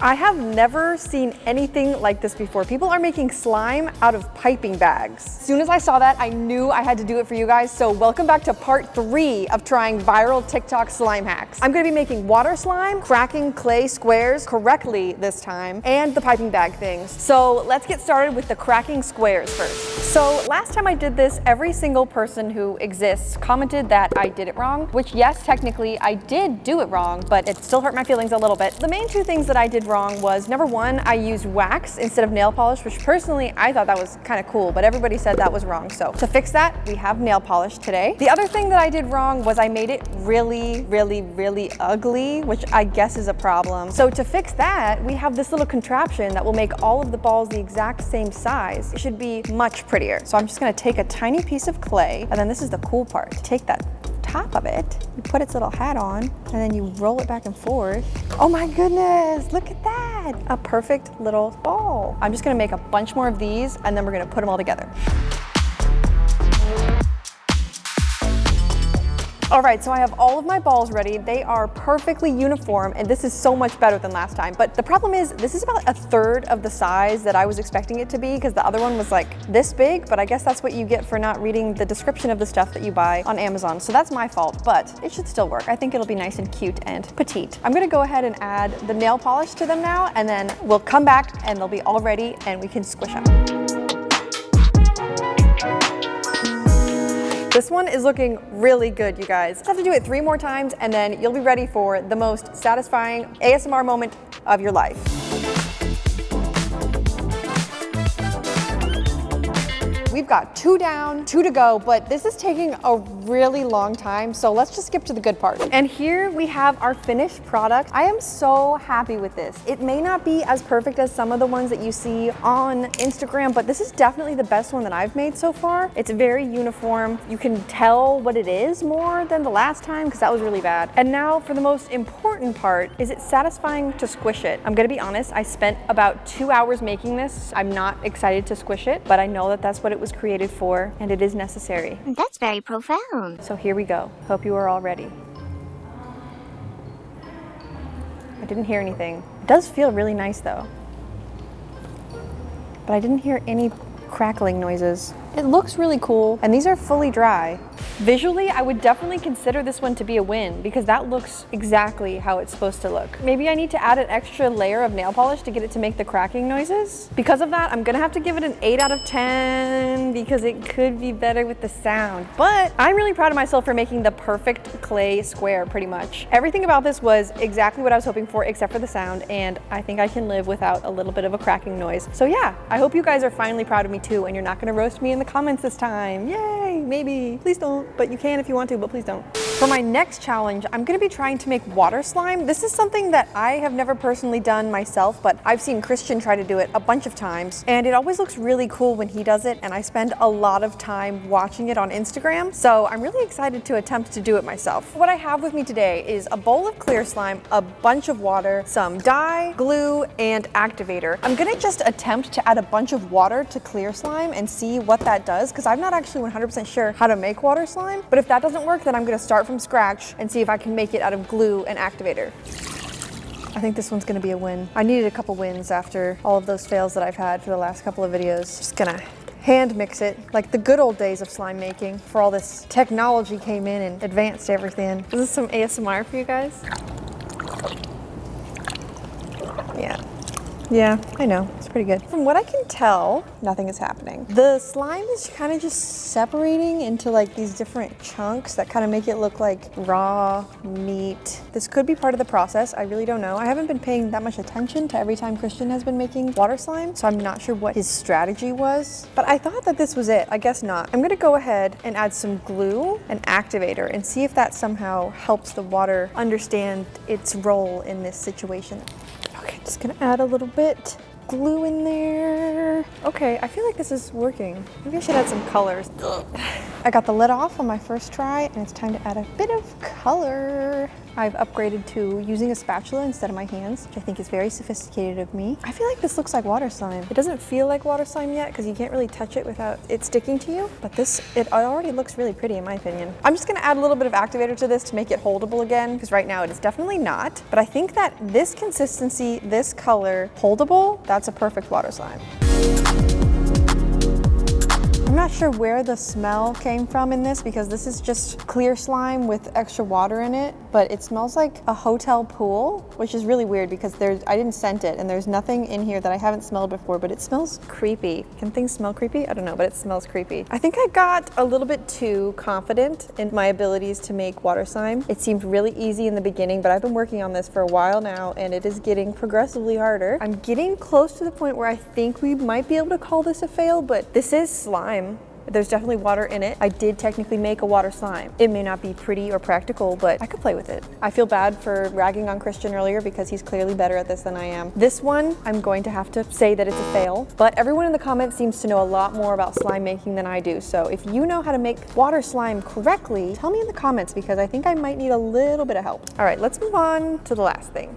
I have never seen anything like this before. People are making slime out of piping bags. As soon as I saw that, I knew I had to do it for you guys. So welcome back to part 3 of trying viral TikTok slime hacks. I'm gonna be making water slime, cracking clay squares correctly this time, and the piping bag things. So let's get started with the cracking squares first. So last time I did this, every single person who exists commented that I did it wrong, which yes, technically I did do it wrong, but it still hurt my feelings a little bit. The main 2 things that I did wrong was, number 1, I used wax instead of nail polish, which personally I thought that was kind of cool, but everybody said that was wrong. So to fix that, we have nail polish today. The other thing that I did wrong was I made it really ugly, which I guess is a problem. So to fix that, we have this little contraption that will make all of the balls the exact same size. It should be much prettier. So I'm just gonna take a tiny piece of clay, and then this is the cool part. Take that top of it, you put its little hat on, and then you roll it back and forth. Oh my goodness, look at that. A perfect little ball. I'm just gonna make a bunch more of these, and then we're gonna put them all together. All right, so I have all of my balls ready. They are perfectly uniform, and this is so much better than last time. But the problem is, this is about 1/3 of the size that I was expecting it to be, because the other one was like this big, but I guess that's what you get for not reading the description of the stuff that you buy on Amazon. So that's my fault, but it should still work. I think it'll be nice and cute and petite. I'm gonna go ahead and add the nail polish to them now, and then we'll come back and they'll be all ready and we can squish them. This one is looking really good, you guys. Just have to do it 3 more times and then you'll be ready for the most satisfying ASMR moment of your life. We've got 2 down, 2 to go, but this is taking a really long time, so let's just skip to the good part. And here we have our finished product. I am so happy with this. It may not be as perfect as some of the ones that you see on Instagram, but this is definitely the best one that I've made so far. It's very uniform. You can tell what it is more than the last time, because that was really bad. And now for the most important part, is it satisfying to squish it? I'm gonna be honest, I spent about 2 hours making this. I'm not excited to squish it, but I know that that's what it was created for, and it is necessary. That's very profound. So here we go. Hope you are all ready. I didn't hear anything. It does feel really nice though. But I didn't hear any crackling noises. It looks really cool, and these are fully dry. Visually, I would definitely consider this one to be a win because that looks exactly how it's supposed to look. Maybe I need to add an extra layer of nail polish to get it to make the cracking noises. Because of that, I'm gonna have to give it an 8 out of 10 because it could be better with the sound. But I'm really proud of myself for making the perfect clay square, pretty much. Everything about this was exactly what I was hoping for except for the sound, and I think I can live without a little bit of a cracking noise. So yeah, I hope you guys are finally proud of me too, and you're not gonna roast me in the comments this time. Yay, maybe. Please don't, but you can if you want to, but please don't. For my next challenge, I'm gonna be trying to make water slime. This is something that I have never personally done myself, but I've seen Christian try to do it a bunch of times, and it always looks really cool when he does it, and I spend a lot of time watching it on Instagram, so I'm really excited to attempt to do it myself. What I have with me today is a bowl of clear slime, a bunch of water, some dye, glue, and activator. I'm gonna just attempt to add a bunch of water to clear slime and see what that does, because I'm not actually 100% sure how to make water slime, but if that doesn't work, then I'm gonna start from scratch and see if I can make it out of glue and activator. I think this one's gonna be a win. I needed a couple wins after all of those fails that I've had for the last couple of videos. Just gonna hand mix it like the good old days of slime making before all this technology came in and advanced everything. This is some ASMR for you guys. Yeah, I know, it's pretty good. From what I can tell, nothing is happening. The slime is kind of just separating into like these different chunks that kind of make it look like raw meat. This could be part of the process, I really don't know. I haven't been paying that much attention to every time Christian has been making water slime, so I'm not sure what his strategy was, but I thought that this was it. I guess not. I'm gonna go ahead and add some glue and activator and see if that somehow helps the water understand its role in this situation. Okay, just gonna add a little bit glue in there. Okay, I feel like this is working. Maybe I should add some colors. Ugh. I got the lid off on my first try, and it's time to add a bit of color. I've upgraded to using a spatula instead of my hands, which I think is very sophisticated of me. I feel like this looks like water slime. It doesn't feel like water slime yet because you can't really touch it without it sticking to you, but it already looks really pretty in my opinion. I'm just gonna add a little bit of activator to this to make it holdable again, because right now it is definitely not, but I think that this consistency, this color, holdable, that's a perfect water slime. I'm not sure where the smell came from in this because this is just clear slime with extra water in it, but it smells like a hotel pool, which is really weird because I didn't scent it and there's nothing in here that I haven't smelled before, but it smells creepy. Can things smell creepy? I don't know, but it smells creepy. I think I got a little bit too confident in my abilities to make water slime. It seemed really easy in the beginning, but I've been working on this for a while now and it is getting progressively harder. I'm getting close to the point where I think we might be able to call this a fail, but this is slime. There's definitely water in it. I did technically make a water slime. It may not be pretty or practical, but I could play with it. I feel bad for ragging on Christian earlier because he's clearly better at this than I am. This one, I'm going to have to say that it's a fail, but everyone in the comments seems to know a lot more about slime making than I do. So if you know how to make water slime correctly, tell me in the comments because I think I might need a little bit of help. All right, let's move on to the last thing.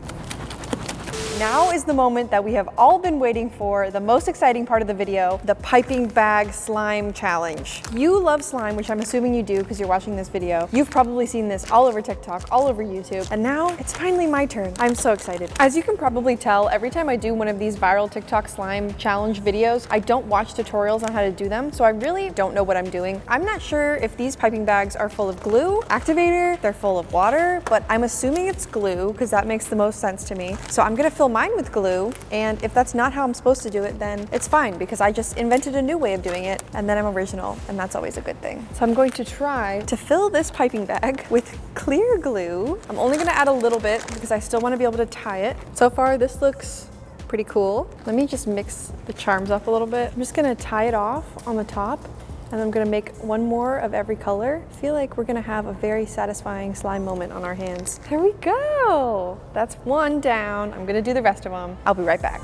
Now is the moment that we have all been waiting for, the most exciting part of the video, the piping bag slime challenge. You love slime, which I'm assuming you do because you're watching this video. You've probably seen this all over TikTok, all over YouTube, and now it's finally my turn. I'm so excited. As you can probably tell, every time I do one of these viral TikTok slime challenge videos, I don't watch tutorials on how to do them, so I really don't know what I'm doing. I'm not sure if these piping bags are full of glue, activator, they're full of water, but I'm assuming it's glue because that makes the most sense to me. So I'm gonna fill mine with glue, and if that's not how I'm supposed to do it, then it's fine because I just invented a new way of doing it, and then I'm original, and that's always a good thing. So I'm going to try to fill this piping bag with clear glue. I'm only gonna add a little bit because I still want to be able to tie it. So far, this looks pretty cool. Let me just mix the charms up a little bit. I'm just gonna tie it off on the top, and I'm gonna make one more of every color. I feel like we're gonna have a very satisfying slime moment on our hands. There we go. That's one down. I'm gonna do the rest of them. I'll be right back.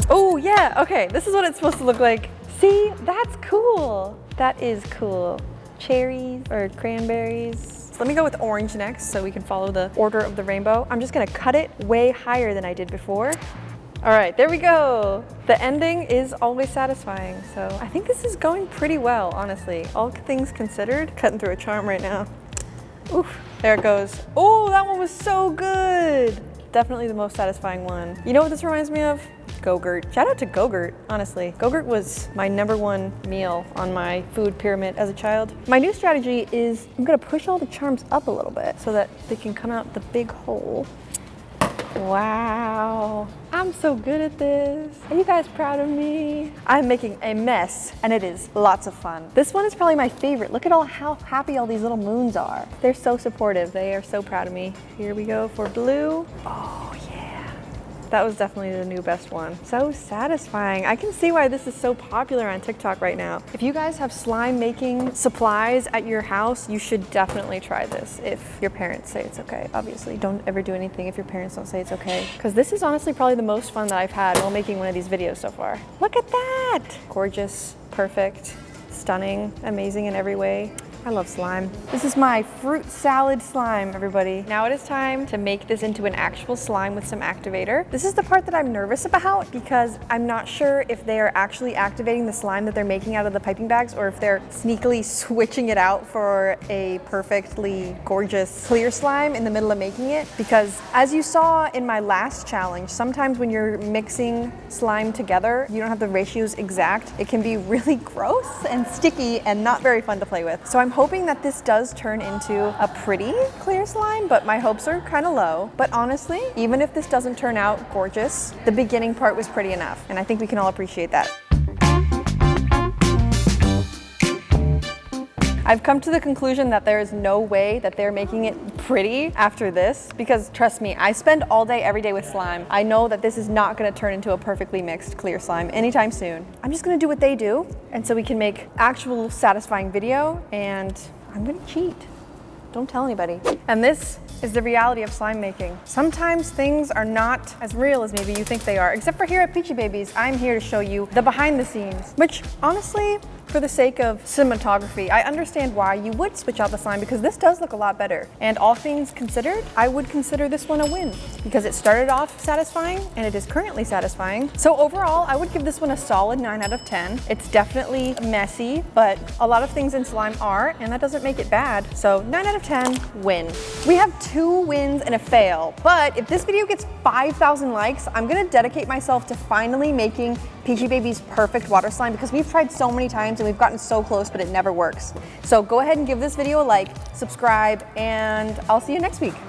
Oh yeah, okay, this is what it's supposed to look like. See, that's cool. That is cool. Cherries or cranberries. Let me go with orange next so we can follow the order of the rainbow. I'm just gonna cut it way higher than I did before. All right, there we go. The ending is always satisfying. So I think this is going pretty well, honestly. All things considered, cutting through a charm right now. Oof, there it goes. Oh, that one was so good. Definitely the most satisfying one. You know what this reminds me of? Go-Gurt. Shout out to Go-Gurt, honestly. Go-Gurt was my #1 meal on my food pyramid as a child. My new strategy is I'm gonna push all the charms up a little bit so that they can come out the big hole. Wow, I'm so good at this. Are you guys proud of me? I'm making a mess and it is lots of fun. This one is probably my favorite. Look at how happy all these little moons are. They're so supportive. They are so proud of me. Here we go for blue. Oh yeah. That was definitely the new best one. So satisfying. I can see why this is so popular on TikTok right now. If you guys have slime making supplies at your house, you should definitely try this if your parents say it's okay. Obviously, don't ever do anything if your parents don't say it's okay. Because this is honestly probably the most fun that I've had while making one of these videos so far. Look at that! Gorgeous, perfect, stunning, amazing in every way. I love slime. This is my fruit salad slime, everybody. Now it is time to make this into an actual slime with some activator. This is the part that I'm nervous about because I'm not sure if they are actually activating the slime that they're making out of the piping bags or if they're sneakily switching it out for a perfectly gorgeous clear slime in the middle of making it. Because as you saw in my last challenge, sometimes when you're mixing slime together, you don't have the ratios exact. It can be really gross and sticky and not very fun to play with. So I'm hoping that this does turn into a pretty clear slime, but my hopes are kind of low. But honestly, even if this doesn't turn out gorgeous, the beginning part was pretty enough, and I think we can all appreciate that. I've come to the conclusion that there is no way that they're making it pretty after this, because trust me, I spend all day every day with slime. I know that this is not gonna turn into a perfectly mixed clear slime anytime soon. I'm just gonna do what they do, and so we can make actual satisfying video, and I'm gonna cheat. Don't tell anybody. And this is the reality of slime making. Sometimes things are not as real as maybe you think they are. Except for here at Peachy Babies, I'm here to show you the behind the scenes, which honestly, for the sake of cinematography, I understand why you would switch out the slime because this does look a lot better. And all things considered, I would consider this one a win because it started off satisfying and it is currently satisfying. So overall, I would give this one a solid 9 out of 10. It's definitely messy, but a lot of things in slime are, and that doesn't make it bad. So 9 out of 10, win. We have 2 wins and a fail, but if this video gets 5,000 likes, I'm gonna dedicate myself to finally making Peachy Baby's perfect water slime because we've tried so many times and we've gotten so close, but it never works. So go ahead and give this video a like, subscribe, and I'll see you next week.